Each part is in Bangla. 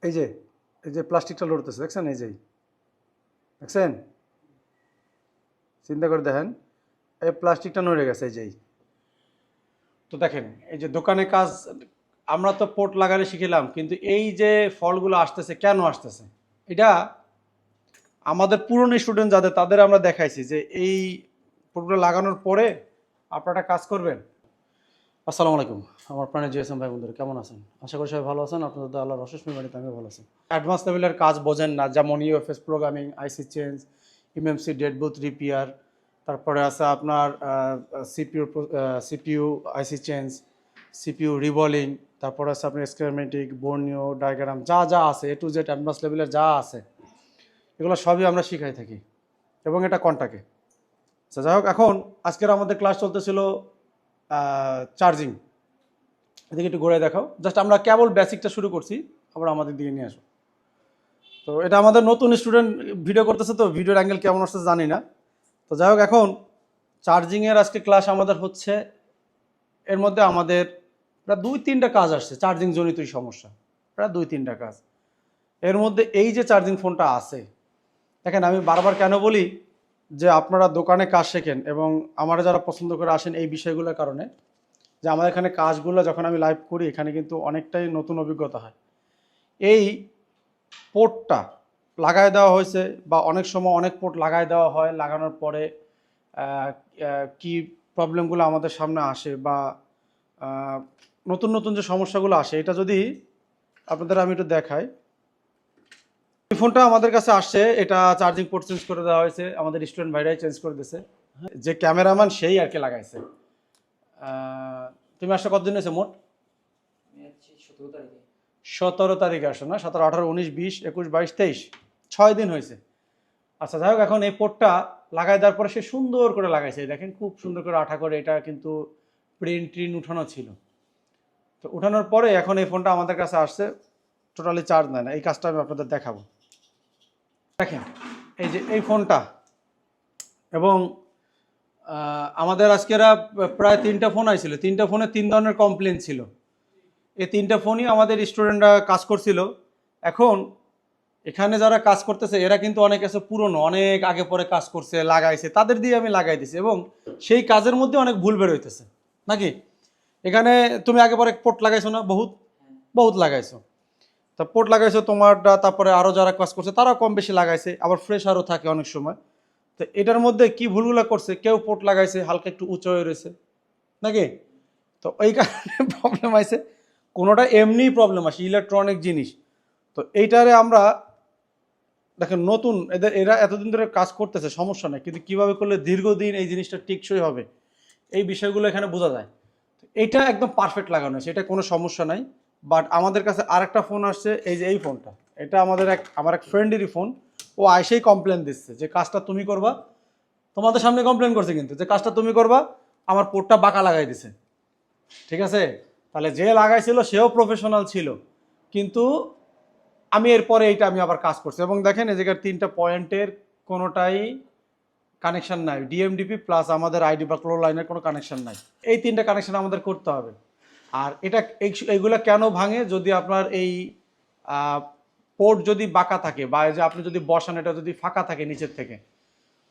এই যে এই যে প্লাস্টিকটা লড়তেছে দেখছেন, এই যে দেখছেন, চিন্তা করে দেখেন এই প্লাস্টিকটা নড়ে গেছে এই যে। তো দেখেন এই যে দোকানে কাজ, আমরা তো পোর্ট লাগালে শিখিলাম, কিন্তু এই যে ফলগুলো আসতেছে কেন আসতেছে, এটা আমাদের পুরনো স্টুডেন্ট যাদের তাদের আমরা দেখাইছি যে এই পোর্টগুলো লাগানোর পরে আপনারা কাজ করবেন। আসসালামু আলাইকুম, আমার প্রাণের জিএসএম ভাই বন্ধুরা, কেমন আছেন? আশা করি সবাই ভালো আছেন। আপনাদের তো আল্লাহর অশেষ মেহরবানিতে আমিও ভালো আছি। অ্যাডভান্স লেভেলের কাজ বোঝেন না, যেমন ইউএফএস প্রোগ্রামিং, আইসি change, MMC dead booth repair, তারপরে আছে আপনার সিপিইউ আইসি চেঞ্জ, সিপিইউ রিভলিং, তারপরে আছে আপনার স্কিমেটিক, বর্নিও ডায়াগ্রাম, যা যা আছে এ টু জেড অ্যাডভান্স লেভেলের যা আছে এগুলো সবই আমরা শিখাই থাকি, এবং এটা কন্টাকে। আচ্ছা যাই হোক, এখন আজকের আমাদের ক্লাস চলতেছিল চার্জিং। এদিকে একটু ঘুরে দেখাও, জাস্ট আমরা কেবল বেসিকটা শুরু করছি, আবার আমাদের দিকে নিয়ে আসো। তো এটা আমাদের নতুন স্টুডেন্ট ভিডিও করতেছে, তো ভিডিওর অ্যাঙ্গেল কেমন আসছে জানি না। তো যাই হোক, এখন চার্জিংয়ের আজকে ক্লাস আমাদের হচ্ছে, এর মধ্যে আমাদের প্রায় 2-3টা কাজ আসছে চার্জিং জনিতই সমস্যা, প্রায় 2-3টা কাজ। এর মধ্যে এই যে চার্জিং ফোনটা আছে, দেখেন আমি বারবার কেন বলি যে আপনারা দোকানে কাজ শেখেন, এবং আমরা যারা পছন্দ করে আসেন এই বিষয়গুলোর কারণে, যে আমাদের এখানে কাজগুলো যখন আমি লাইভ করি এখানে কিন্তু অনেকটাই নতুন অভিজ্ঞতা হয়। এই পোর্টটা লাগায় দেওয়া হয়েছে, বা অনেক সময় অনেক পোর্ট লাগায় দেওয়া হয়, লাগানোর পরে কি প্রবলেমগুলো আমাদের সামনে আসে, বা নতুন নতুন যে সমস্যাগুলো আসে, এটা যদি আপনাদের আমি একটু দেখাই। এই ফোনটা আমাদের কাছে আসছে, এটা চার্জিং পোর্ট চেঞ্জ করে দেওয়া হয়েছে, আমাদের স্টুডেন্ট ভাইরাই চেঞ্জ করে দিয়েছে, যে ক্যামেরাম্যান সেই আর কি লাগাইছে। তুমি আসলে কতদিন হয়েছে মোট? 17 তারিখে আসো না? 17, 18, 19, 20, 21, 22, 23, 6 দিন হয়েছে। আচ্ছা যাই হোক, এখন এই পোর্টটা লাগাই দেওয়ার পরে সে সুন্দর করে লাগাইছে, দেখেন খুব সুন্দর করে আঠা করে। এটা কিন্তু প্রিন্ট উঠানো ছিল, তো উঠানোর পরে এখন এই ফোনটা আমাদের কাছে আসছে, টোটালি চার্জ নেয় না। এই কাজটা আমি আপনাদের দেখাবো। দেখেন এই যে এই ফোনটা, এবং আমাদের আজকেরা প্রায় 3টা ফোন আইছিল, 3টা ফোনে 3 ধরনের কমপ্লেন ছিল। এই 3টা ফোনই আমাদের স্টুডেন্টরা কাজ করছিল। এখন এখানে যারা কাজ করতেছে এরা কিন্তু অনেক আছে পুরনো, অনেক আগে পরে কাজ করছে, লাগাইছে, তাদের দিয়ে আমি লাগাই দিছি, এবং সেই কাজের মধ্যে অনেক ভুল বের হইতেছে নাকি। এখানে তুমি আগে পরে পোর্ট লাগাইছো না? বহুত বহুত লাগাইছো। তা পোর্ট লাগাইছো তোমারটা, তারপরে আরও যারা কাজ করছে তারাও কম বেশি লাগাইছে, আবার ফ্রেশ আরও থাকে অনেক সময়। তো এটার মধ্যে কি ভুলগুলো করছে, কেউ পোর্ট লাগাইছে হালকা একটু উঁচু হয়ে রয়েছে নাকি, তো এই কারণে প্রবলেম আইছে। কোনোটা এমনিই প্রবলেম আসে, ইলেকট্রনিক জিনিস। তো এইটারে আমরা দেখেন নতুন, এরা এতদিন ধরে কাজ করতেছে, সমস্যা নেই, কিন্তু কিভাবে করলে দীর্ঘদিন এই জিনিসটা টেকসই হবে এই বিষয়গুলো এখানে বোঝা যায়। এইটা একদম পারফেক্ট লাগানো আছে, এটা কোনো সমস্যা নাই। বাট আমাদের কাছে আরেকটা ফোন আসছে, এই যে এই ফোনটা, এটা আমার এক ফ্রেন্ডেরই ফোন। ও আইসেই কমপ্লেন দিচ্ছে যে কাজটা তুমি করবা, তোমাদের সামনে কমপ্লেন করছে কিন্তু, যে কাজটা তুমি করবা, আমার পোর্টটা বাঁকা লাগাই দিছে। ঠিক আছে, তাহলে যে লাগাইছিল সেও প্রফেশনাল ছিল, কিন্তু আমি এরপরে এইটা আমি আবার কাজ করছি, এবং দেখেন এই জায়গার 3টা পয়েন্টের কোনোটাই কানেকশন নাই, ডিএমডিপি প্লাস আমাদের আইডি বা ক্লো লাইনের কোনো কানেকশন নাই। এই 3টা কানেকশন আমাদের করতে হবে। আর এটা এইগুলা কেন ভাঙে, যদি আপনার এই পোর্ট যদি বাঁকা থাকে, বা যে আপনি যদি বসান এটা যদি ফাঁকা থাকে নিচের থেকে,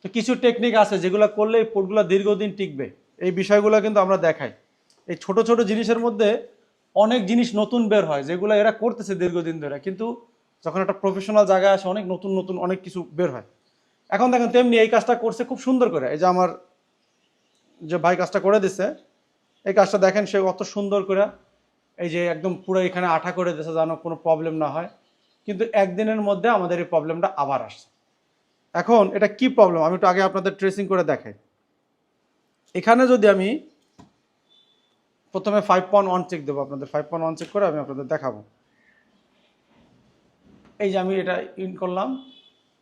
তো কিছু টেকনিক আছে যেগুলো করলে এই পোর্টগুলো দীর্ঘদিন টিকবে। এই বিষয়গুলো কিন্তু আমরা দেখাই। এই ছোট ছোট জিনিসের মধ্যে অনেক জিনিস নতুন বের হয়, যেগুলো এরা করতেছে দীর্ঘদিন ধরে, কিন্তু যখন একটা প্রফেশনাল জায়গায় আসে অনেক নতুন নতুন অনেক কিছু বের হয়। এখন দেখেন তেমনি এই কাজটা করছে খুব সুন্দর করে, এই যে আমার যে ভাই কাজটা করে দিচ্ছে, এই কাজটা দেখেন সে অত সুন্দর করে, এই যে একদম পুরো এখানে আঠা করে দিয়েছে যেন কোনো প্রবলেম না হয়। কিন্তু একদিনের মধ্যে আমাদের এই প্রবলেমটা আবার আসছে। এখন এটা কি প্রবলেম আমি একটু আগে আপনাদের ট্রেসিং করে দেখাই। এখানে যদি আমি প্রথমে 5.1 চেক দেবো, আপনাদের 5.1 চেক করে আমি আপনাদের দেখাবো। এই যে আমি এটা ইন করলাম,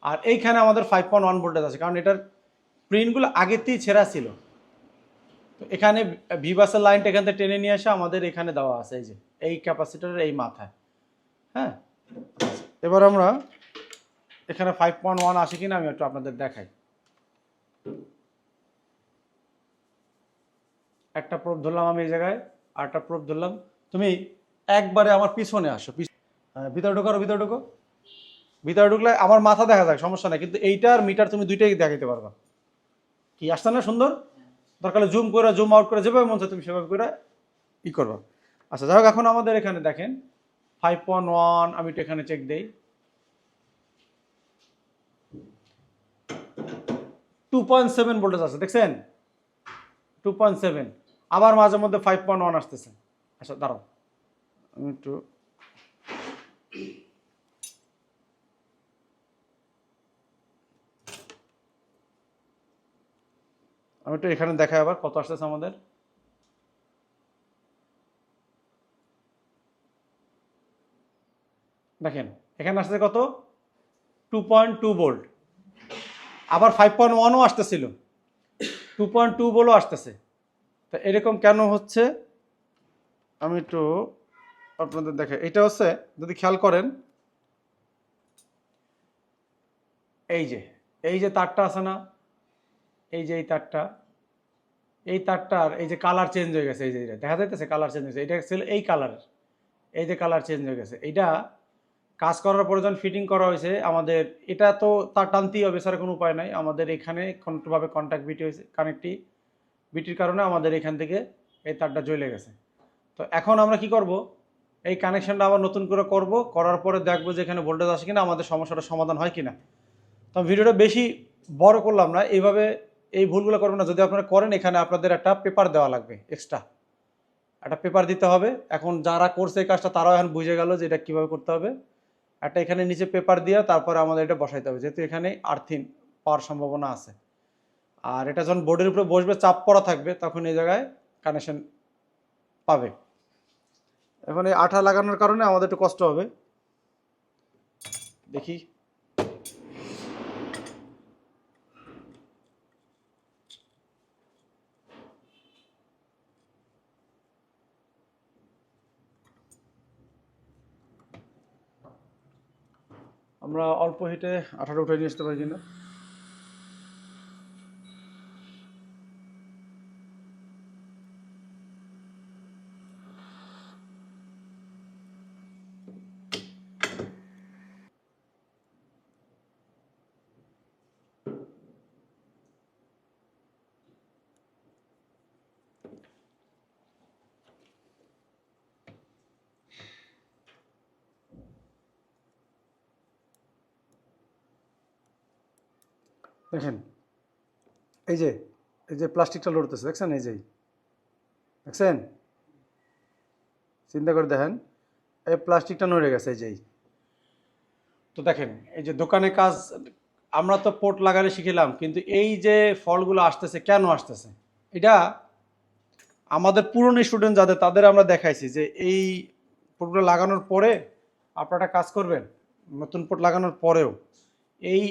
আর এইখানে আমাদের 5.1 ভোল্টেজ আছে, কারণ এটার প্রিন্টগুলো আগেতেই ছেঁড়া ছিল। তো এখানে ভিবাসের লাইনটা এখান থেকে টেনে নিয়ে আসে আমাদের এখানে দেওয়া আছে, এই যে এই ক্যাপাসিটরের এই মাথায়। হ্যাঁ, এবার আমরা এখানে 5.1 আসে কিনা আমি একটু আপনাদের দেখাই। একটা প্রোব ধরলাম আমি এই জায়গায়, আরেকটা প্রোব ধরলাম। তুমি একবারে আমার পিছনে আসো, ভিতরে ঢোকারও ভিতরে ঢোকো, ভিতরে ঢুকলে আমার মাথা দেখা যায় সমস্যা নাই, কিন্তু এইটার মিটার তুমি দুইটাই দেখাইতে পারবা। কি আসছে না সুন্দর? দরকার জুম করে জুম আউট করে যেভাবে মন চায় তুমি সেভাবে করে ই করবা। আচ্ছা যাই হোক, এখন আমাদের এখানে দেখেন 5.1, আমি একটু এখানে চেক দেই, 2.7 ভোল্টেজ আছে, দেখছেন 2.7, আবার মাঝে মধ্যে 5.1 আসতেছে। আচ্ছা দাঁড়াও আমি একটু, এখানে দেখাই আবার কত আসতেছে আমাদের। দেখেন এখানে আসতেছে কত, 2.2 ভোল্ট, আবার 5.1ও আসতেছিল, 2.2 ভোল্টও আসতেছে। তা এরকম কেন হচ্ছে আমি একটু আপনাদের দেখে, এটা হচ্ছে যদি খেয়াল করেন, এই যে তারটা আছে না, এই যে এই তারটা, এই তারটার এই যে কালার চেঞ্জ হয়ে গেছে, এই যে দেখা যাইতেছে কালার চেঞ্জ হয়েছে, এটা ছিল এই কালারের, এই যে কালার চেঞ্জ হয়ে গেছে, এইটা কাজ করার পরে যখন ফিটিং করা হয়েছে আমাদের, এটা তো তার টানতেই হবে, স্যার কোনো উপায় নাই, আমাদের এখানে কোনোভাবে কন্ট্যাক্ট বিটি হয়েছে, বিটির কারণে আমাদের এখান থেকে এই তারটা জ্বলে গেছে। তো এখন আমরা কি করব, এই কানেকশনটা আবার নতুন করে করব, করার পরে দেখবো যে এখানে ভোল্টেজ আসে কিনা, আমাদের সমস্যাটা সমাধান হয় কিনা। তো ভিডিওটা বেশি বড় করলাম না, এইভাবে এই ভুলগুলো করবেন না। যদি আপনারা করেন, এখানে আপনাদের একটা পেপার দেওয়া লাগবে, এক্সট্রা একটা পেপার দিতে হবে। এখন যারা করছে এই কাজটা তারাও এখন বুঝে গেল যে এটা কীভাবে করতে হবে। একটা এখানে নিচে পেপার দিয়ে তারপরে আমাদের এটা বসাইতে হবে, যেহেতু এখানে আর্থিং পাওয়ার সম্ভাবনা আছে। আর এটা যখন বোর্ডের উপরে বসবে, চাপ পড়া থাকবে, তখন এই জায়গায় কানেকশন পাবে। এখন এই আঠা লাগানোর কারণে আমাদের একটু কষ্ট হবে, দেখি আমরা অল্প হিটে আঠাটা উঠে নিয়ে আসতে পারি কিনা। দেখেন এই যে প্লাস্টিকটা লড়তেছে, দেখছেন, এই যে দেখছেন, চিন্তা করে দেখেন, এই প্লাস্টিকটা নড়ে গেছে, এই যেই। তো দেখেন এই যে দোকানে কাজ, আমরা তো পোর্ট লাগালে শিখিলাম, কিন্তু এই যে ফলগুলো আসতেছে কেন আসতেছে, এটা আমাদের পুরনো স্টুডেন্ট যাদের, তাদের আমরা দেখাইছি যে এই পোর্টগুলো লাগানোর পরে আপনারা কাজ করবেন, নতুন পোর্ট লাগানোর পরেও এই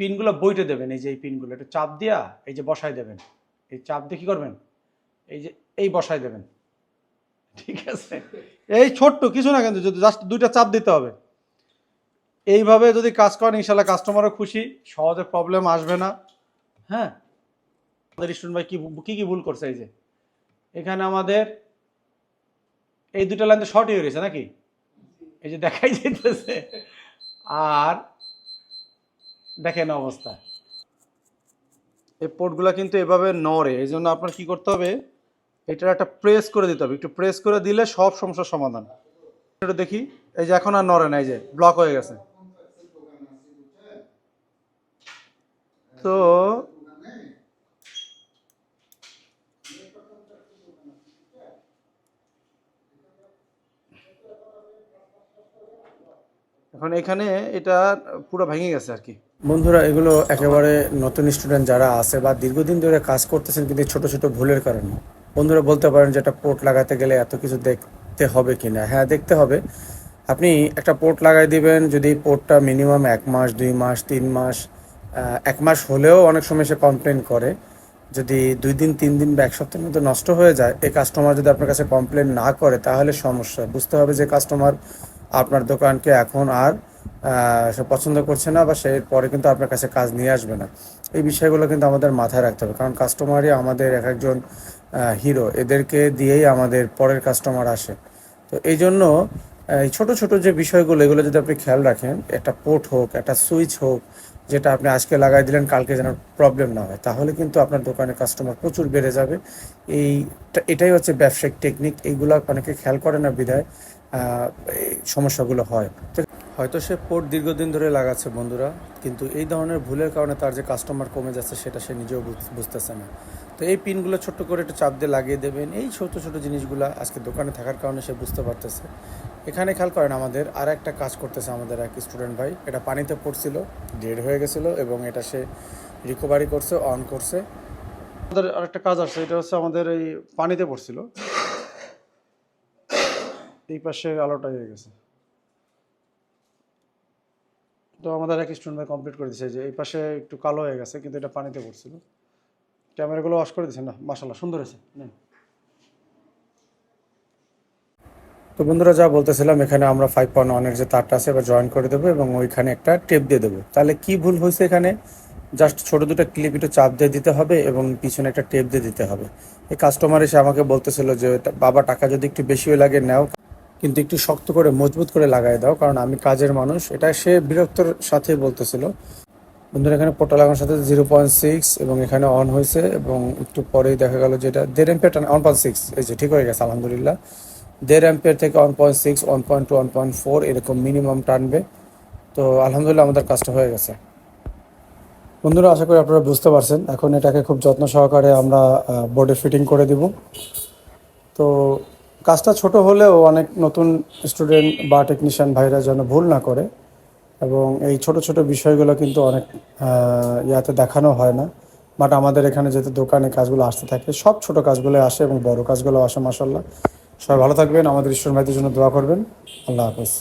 পিনগুলো বইটে দেবেন, এই যে এই পিনগুলো একটু চাপ দিয়া এই যে বসাই দেবেন, এই চাপ দিয়ে কী করবেন, এই যে এই বসাই দেবেন, ঠিক আছে, এই ছোট্ট কিছু না, কিন্তু যদি জাস্ট দুইটা চাপ দিতে হবে। এইভাবে যদি কাজ করেন ইনশাল্লাহ কাস্টমারও খুশি, সহজে প্রবলেম আসবে না। হ্যাঁ, আমাদের স্টুডেন্ট ভাই কি কি ভুল করছে, এই যে এখানে আমাদের এই দুটো লাইন তো শর্ট হয়ে গেছে নাকি, এই যে দেখাই যেতেছে, আর দেখেন অবস্থা, এই পোর্টগুলো কিন্তু এভাবে নড়ে, এই জন্য আপনার কি করতে হবে, এটার একটা প্রেস করে দিতে হবে, একটু প্রেস করে দিলে সব সমস্যার সমাধান। এটা দেখি, এই যে এখন আর নড়ে না, এই যে ব্লক হয়ে গেছে। তো এখন এখানে এটা পুরো ভেঙে গেছে আর কি। বন্ধুরা, এগুলো একেবারে নতুন স্টুডেন্ট যারা আছে বা দীর্ঘদিন ধরে কাজ করতেছেন কিন্তু ছোট ছোট ভুলের কারণে, বন্ধুরা বলতে পারেন যে একটা পোর্ট লাগাতে গেলে এত কিছু দেখতে হবে কিনা। হ্যাঁ, দেখতে হবে। আপনি একটা পোর্ট লাগাই দিবেন, যদি পোর্টটা মিনিমাম 1 মাস 2 মাস 3 মাস, 1 মাস হলেও অনেক সময় সে কমপ্লেন করে। যদি 2 দিন 3 দিন বা 1 সপ্তাহের মধ্যে নষ্ট হয়ে যায়, এই কাস্টমার যদি আপনার কাছে কমপ্লেন না করে তাহলে সমস্যা। বুঝতে হবে যে কাস্টমার আপনার দোকানকে এখন আর সে পছন্দ করছে না, বা সে পরে কিন্তু আপনার কাছে কাজ নিয়ে আসবে না। এই বিষয়গুলো কিন্তু আমাদের মাথায় রাখতে হবে, কারণ কাস্টমারই আমাদের এক একজন হিরো, এদেরকে দিয়েই আমাদের পরের কাস্টমার আসে। তো এই জন্য এই ছোট ছোট যে বিষয়গুলো এগুলো যদি আপনি খেয়াল রাখেন, একটা পোর্ট হোক, একটা সুইচ হোক, যেটা আপনি আজকে লাগাই দিলেন কালকে যেন প্রবলেম না হয়, তাহলে কিন্তু আপনার দোকানে কাস্টমার প্রচুর বেড়ে যাবে। এটাই হচ্ছে ব্যবসায়িক টেকনিক। এইগুলো অনেকে খেয়াল করে না বিধায় এই সমস্যাগুলো হয়। তো হয়তো সে পোর্ট দীর্ঘদিন ধরে লাগাচ্ছে বন্ধুরা, কিন্তু এই ধরনের ভুলের কারণে তার যে কাস্টমার কমে যাচ্ছে সেটা সে নিজেও বুঝতেছে না। তো এই পিনগুলো ছোট্ট করে একটু চাপ দিয়ে লাগিয়ে দেবেন। এই ছোট ছোট জিনিসগুলো আজকে দোকানে থাকার কারণে সে বুঝতে পারতেছে। এখানে খেয়াল করেন, আমাদের আর একটা কাজ করতেছে আমাদের এক স্টুডেন্ট ভাই। এটা পানিতে পড়ছিল, ডেড হয়ে গেছিলো, এবং এটা সে রিকভারি করছে, অন করছে। আমাদের আরেকটা কাজ আছে, এটা হচ্ছে আমাদের এই পানিতে পড়ছিল, এই পাশে আলোটা হয়ে গেছে। তো আমাদের এক স্টুডেন্ট ভাই কমপ্লিট করে দিয়েছে যে এই পাশে একটু কালো হয়ে গেছে, কিন্তু এটা পানিতে পড়ছিল। ক্যামেরাগুলো ওয়াশ করে দিয়েছেন না, মাশাআল্লাহ সুন্দর হয়েছে। নেন। তো বন্ধুরা, যা বলতেছিলাম, এখানে আমরা 5.1 এর যে তারটা আছে এবার জয়েন করে দেবো এবং ওইখানে একটা টেপ দিয়ে দেবো। তাহলে কি ভুল হয়েছে এখানে, জাস্ট ছোট দুটো ক্লিপ একটু চাপ দিয়ে দিতে হবে এবং পিছনে একটা টেপ দিয়ে দিতে হবে। এই কাস্টমার এসে আমাকে বলতেছিল যে বাবা, টাকা যদি একটু বেশিও লাগে নাও, কিন্তু একটু শক্ত করে মজবুত করে লাগাই দাও, কারণ আমি কাজের মানুষ। এটা সে বিরক্তর সাথে বলতেছিল। বন্ধুরা, এখানে পোর্টটা লাগানোর সাথে 0.6 এবং এখানে অন হয়েছে, এবং একটু পরেই দেখা গেল যে এটা 1.5 অ্যাম্পিয়ার টানে 1.6, এই যে ঠিক হয়ে গেছে আলহামদুলিল্লাহ। 1.5 অ্যাম্পিয়ার থেকে 1.6, 1.2, 1.4 এরকম মিনিমাম টানবে। তো আলহামদুলিল্লাহ আমাদের কাজটা হয়ে গেছে। বন্ধুরা, আশা করি আপনারা বুঝতে পারছেন। এখন এটাকে খুব যত্ন সহকারে আমরা বোর্ডে ফিটিং করে দিব। তো কাজটা ছোট হলেও অনেক নতুন স্টুডেন্ট বা টেকনিশিয়ান ভাইরা যেন ভুল না করে, এবং এই ছোট ছোট বিষয়গুলো কিন্তু অনেক ইয়াতে দেখানো হয় না। বাট আমাদের এখানে যেহেতু দোকানে কাজগুলো আসতে থাকে, সব ছোট কাজগুলো আসে এবং বড় কাজগুলো আসে মাশাআল্লাহ। সবাই ভালো থাকবেন, আমাদের স্টুডেন্ট ভাইদের জন্য দোয়া করবেন। আল্লাহ হাফেজ।